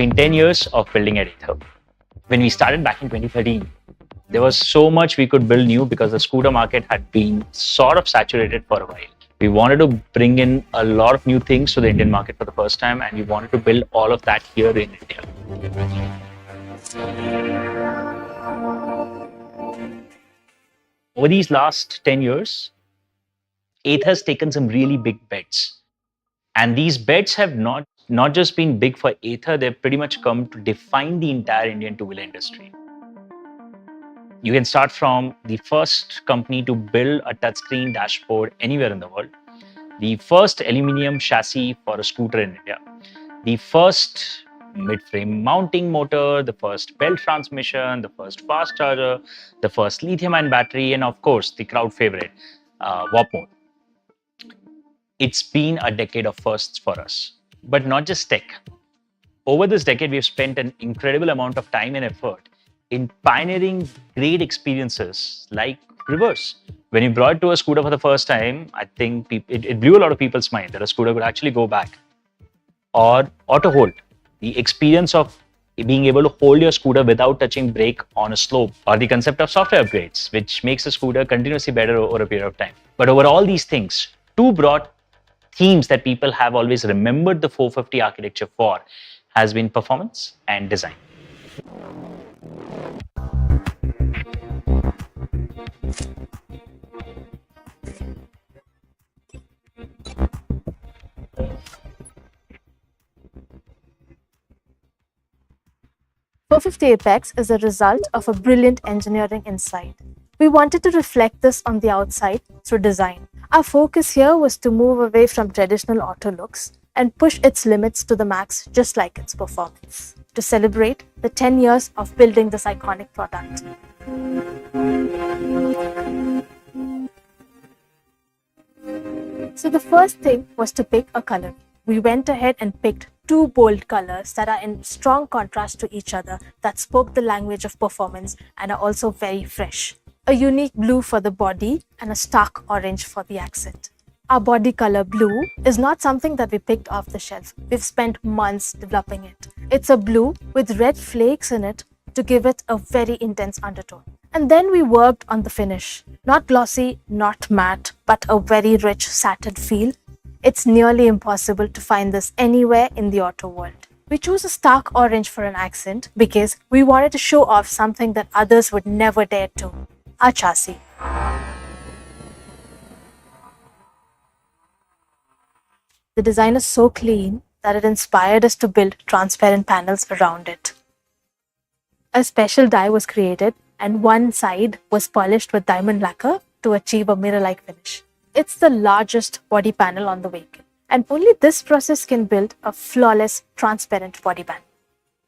been 10 years of building at Ather. When we started back in 2013, there was so much we could build new because the scooter market had been sort of saturated for a while. We wanted to bring in a lot of new things to the Indian market for the first time, and we wanted to build all of that here in India. Over these last 10 years, Ather has taken some really big bets. And these bets have not just been big for Ather, they've pretty much come to define the entire Indian two-wheeler industry. You can start from the first company to build a touchscreen dashboard anywhere in the world, the first aluminium chassis for a scooter in India, the first mid-frame mounting motor, the first belt transmission, the first fast charger, the first lithium-ion battery, and of course, the crowd favorite, warp mode. It's been a decade of firsts for us, but not just tech. Over this decade, we've spent an incredible amount of time and effort in pioneering great experiences like reverse. When you brought to a scooter for the first time, I think it blew a lot of people's mind that a scooter could actually go back. Or auto hold, the experience of being able to hold your scooter without touching brake on a slope, or the concept of software upgrades, which makes the scooter continuously better over a period of time. But over all these things, two broad themes that people have always remembered the 450 architecture for has been performance and design. .450 Apex is a result of a brilliant engineering insight. We wanted to reflect this on the outside through design. Our focus here was to move away from traditional auto looks and push its limits to the max, just like its performance, to celebrate the 10 years of building this iconic product. So the first thing was to pick a color. We went ahead and picked two bold colors that are in strong contrast to each other, that spoke the language of performance and are also very fresh. A unique blue for the body and a stark orange for the accent. Our body color blue is not something that we picked off the shelf. We've spent months developing it. It's a blue with red flakes in it to give it a very intense undertone. And then we worked on the finish. Not glossy, not matte, but a very rich satin feel. It's nearly impossible to find this anywhere in the auto world. We chose a stark orange for an accent because we wanted to show off something that others would never dare to. Our chassis. The design is so clean that it inspired us to build transparent panels around it. A special die was created and one side was polished with diamond lacquer to achieve a mirror-like finish. It's the largest body panel on the vehicle, and only this process can build a flawless, transparent body panel.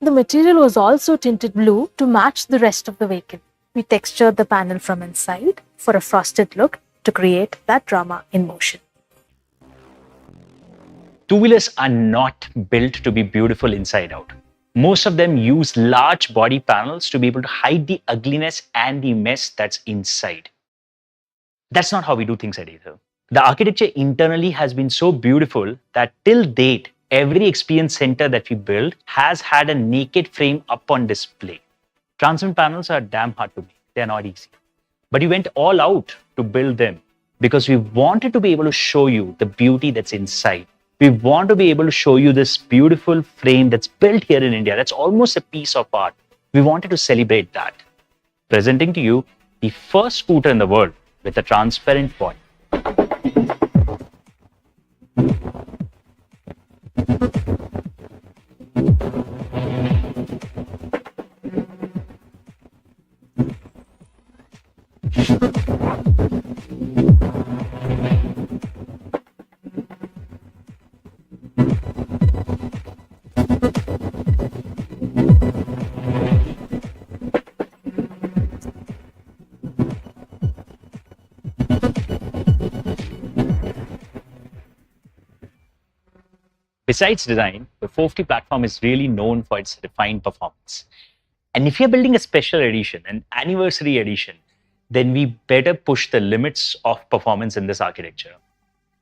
The material was also tinted blue to match the rest of the vehicle. We textured the panel from inside for a frosted look to create that drama in motion. Two-wheelers are not built to be beautiful inside out. Most of them use large body panels to be able to hide the ugliness and the mess that's inside. That's not how we do things at Ather. The architecture internally has been so beautiful that till date, every experience center that we build has had a naked frame up on display. Transparent panels are damn hard to make. They're not easy. But we went all out to build them because we wanted to be able to show you the beauty that's inside. We want to be able to show you this beautiful frame that's built here in India. That's almost a piece of art. We wanted to celebrate that. Presenting to you the first scooter in the world with a transparent body. Besides design, the 450 platform is really known for its refined performance. And if you're building a special edition, an anniversary edition, then we better push the limits of performance in this architecture.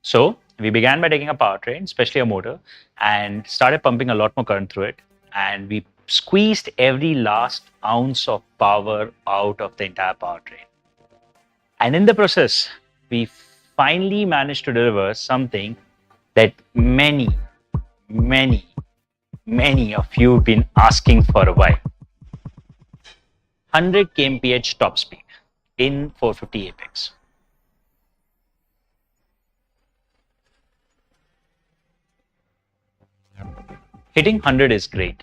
So we began by taking a powertrain, especially a motor, and started pumping a lot more current through it. and we squeezed every last ounce of power out of the entire powertrain. And in the process, we finally managed to deliver something that many, many, many of you have been asking for a while. 100 kmph top speed in 450 apex. Hitting 100 is great,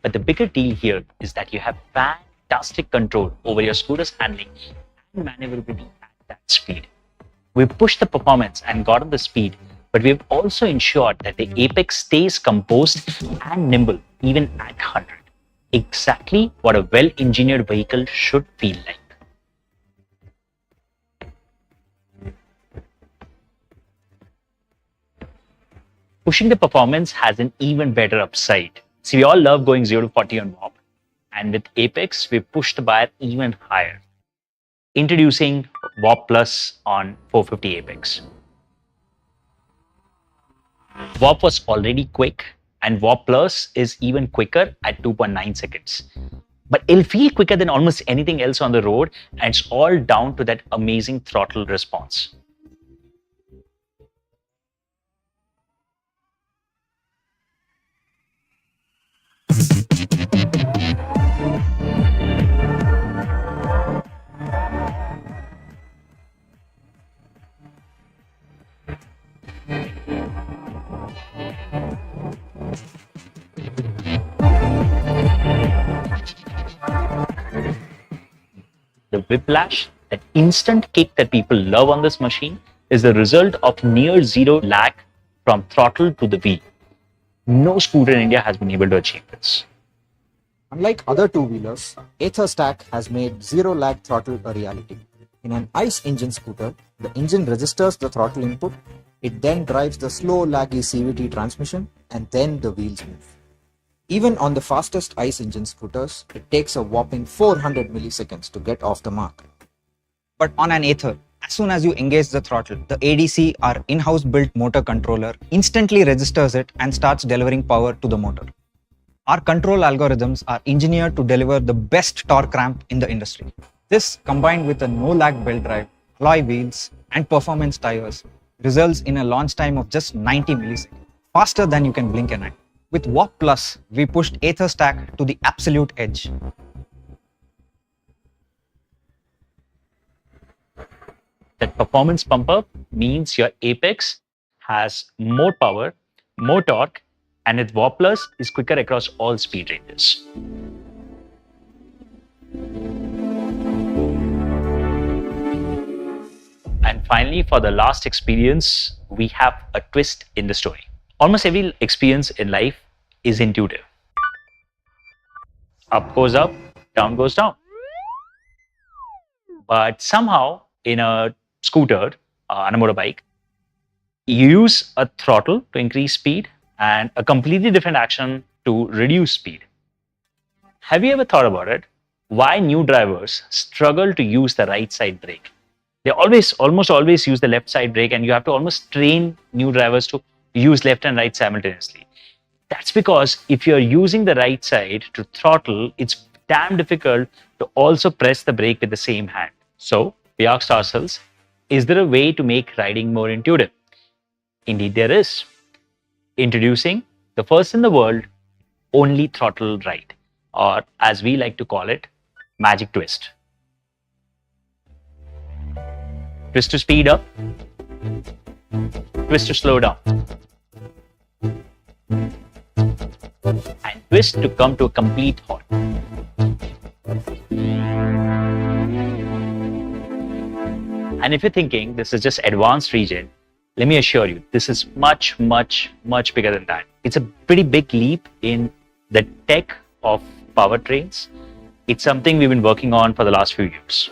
but the bigger deal here is that you have fantastic control over your scooter's handling and maneuverability at that speed. We've pushed the performance and gotten the speed, but we've also ensured that the apex stays composed and nimble even at 100. Exactly what a well-engineered vehicle should feel like. Pushing the performance has an even better upside. See, we all love going 0 to 40 on WAP, and with Apex, we pushed the bar even higher. Introducing WAP Plus on 450 Apex. WAP was already quick, and WAP Plus is even quicker at 2.9 seconds. But it'll feel quicker than almost anything else on the road, and it's all down to that amazing throttle response. The whiplash, that instant kick that people love on this machine, is the result of near zero lag from throttle to the wheel. No scooter in India has been able to achieve this. Unlike other two-wheelers, Ather Stack has made zero lag throttle a reality. In an ICE engine scooter, the engine registers the throttle input, it then drives the slow laggy CVT transmission, and then the wheels move. Even on the fastest ICE engine scooters, it takes a whopping 400 milliseconds to get off the mark. But on an Ather, as soon as you engage the throttle, the ADC, our in-house built motor controller, instantly registers it and starts delivering power to the motor. Our control algorithms are engineered to deliver the best torque ramp in the industry. This, combined with a no-lag belt drive, alloy wheels, and performance tires, results in a launch time of just 90 milliseconds, faster than you can blink an eye. With WAP Plus, we pushed Ather Stack to the absolute edge. That performance pump up means your Apex has more power, more torque, and with WAP Plus is quicker across all speed ranges. And finally, for the last experience, we have a twist in the story. Almost every experience in life is intuitive. Up goes up, down goes down. But somehow, in a scooter, on a motorbike, you use a throttle to increase speed and a completely different action to reduce speed. Have you ever thought about it? Why new drivers struggle to use the right side brake? They almost always use the left side brake, and you have to almost train new drivers to use left and right simultaneously. That's because if you're using the right side to throttle, it's damn difficult to also press the brake with the same hand. So we asked ourselves, is there a way to make riding more intuitive? Indeed, there is. Introducing the first in the world only throttle ride, or as we like to call it, Magic Twist. Twist to speed up, twist to slow down, and twist to come to a complete halt. And if you're thinking this is just advanced region, let me assure you, this is much, much, much bigger than that. It's a pretty big leap in the tech of powertrains. It's something we've been working on for the last few years.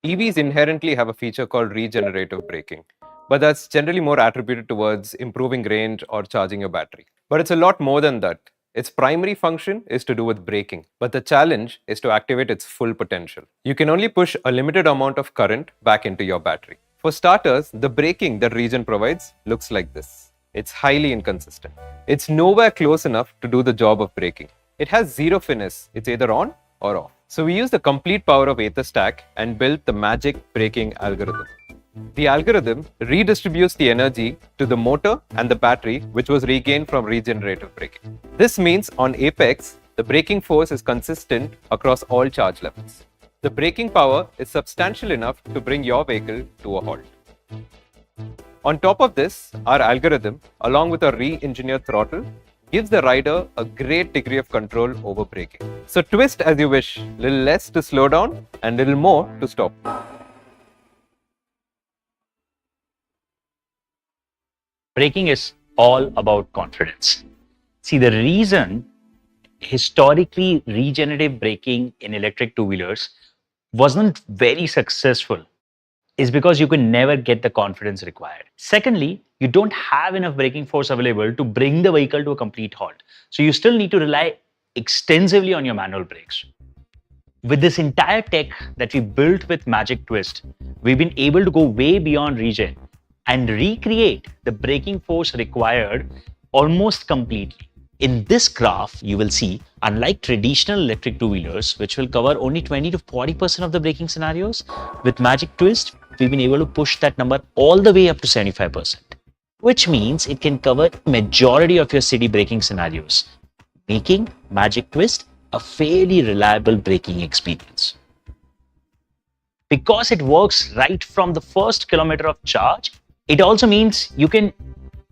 EVs inherently have a feature called regenerative braking, but that's generally more attributed towards improving range or charging your battery. But it's a lot more than that. Its primary function is to do with braking, but the challenge is to activate its full potential. You can only push a limited amount of current back into your battery. For starters, the braking that Regen provides looks like this. It's highly inconsistent. It's nowhere close enough to do the job of braking. It has zero finesse. It's either on or off. So we used the complete power of Ather stack and built the magic braking algorithm. The algorithm redistributes the energy to the motor and the battery, which was regained from regenerative braking. This means on apex, the braking force is consistent across all charge levels. The braking power is substantial enough to bring your vehicle to a halt. On top of this, our algorithm, along with a re-engineered throttle, gives the rider a great degree of control over braking. So twist as you wish, little less to slow down and little more to stop. Braking is all about confidence. See, the reason historically regenerative braking in electric two-wheelers wasn't very successful is because you can never get the confidence required. Secondly, you don't have enough braking force available to bring the vehicle to a complete halt. So you still need to rely extensively on your manual brakes. With this entire tech that we built with Magic Twist, we've been able to go way beyond regen and recreate the braking force required almost completely. In this graph, you will see, unlike traditional electric two-wheelers, which will cover only 20 to 40% of the braking scenarios, with Magic Twist, we've been able to push that number all the way up to 75%, which means it can cover majority of your city braking scenarios, making Magic Twist a fairly reliable braking experience. Because it works right from the first kilometer of charge, it also means you can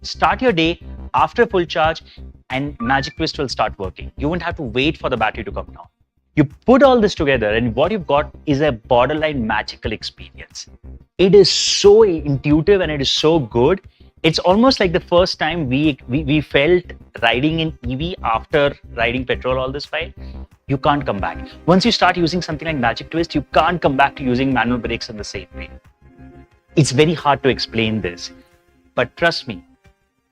start your day after full charge and Magic Twist will start working. You won't have to wait for the battery to come down. You put all this together and what you've got is a borderline magical experience. It is so intuitive and it is so good. It's almost like the first time we felt riding in EV after riding petrol all this while. You can't come back. Once you start using something like Magic Twist, you can't come back to using manual brakes in the same way. It's very hard to explain this, but trust me,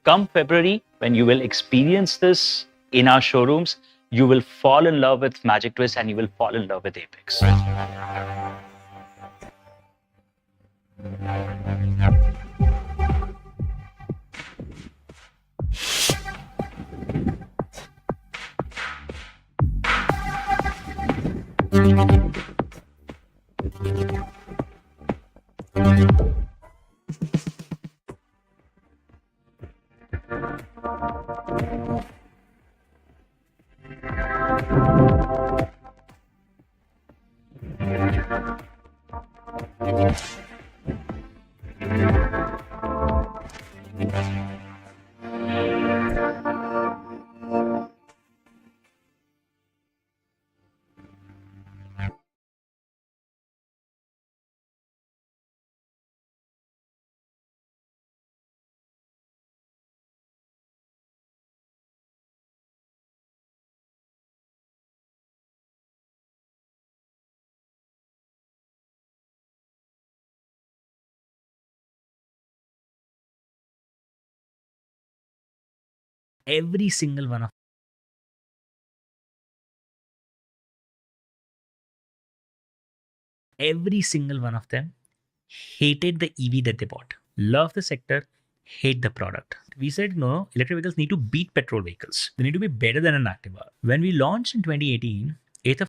come February, when you will experience this in our showrooms, you will fall in love with Magic Twist and you will fall in love with Apex. Every single one of them hated the EV that they bought. Love the sector, hate the product. We said, no, electric vehicles need to beat petrol vehicles. They need to be better than an Activa. When we launched in 2018, Ather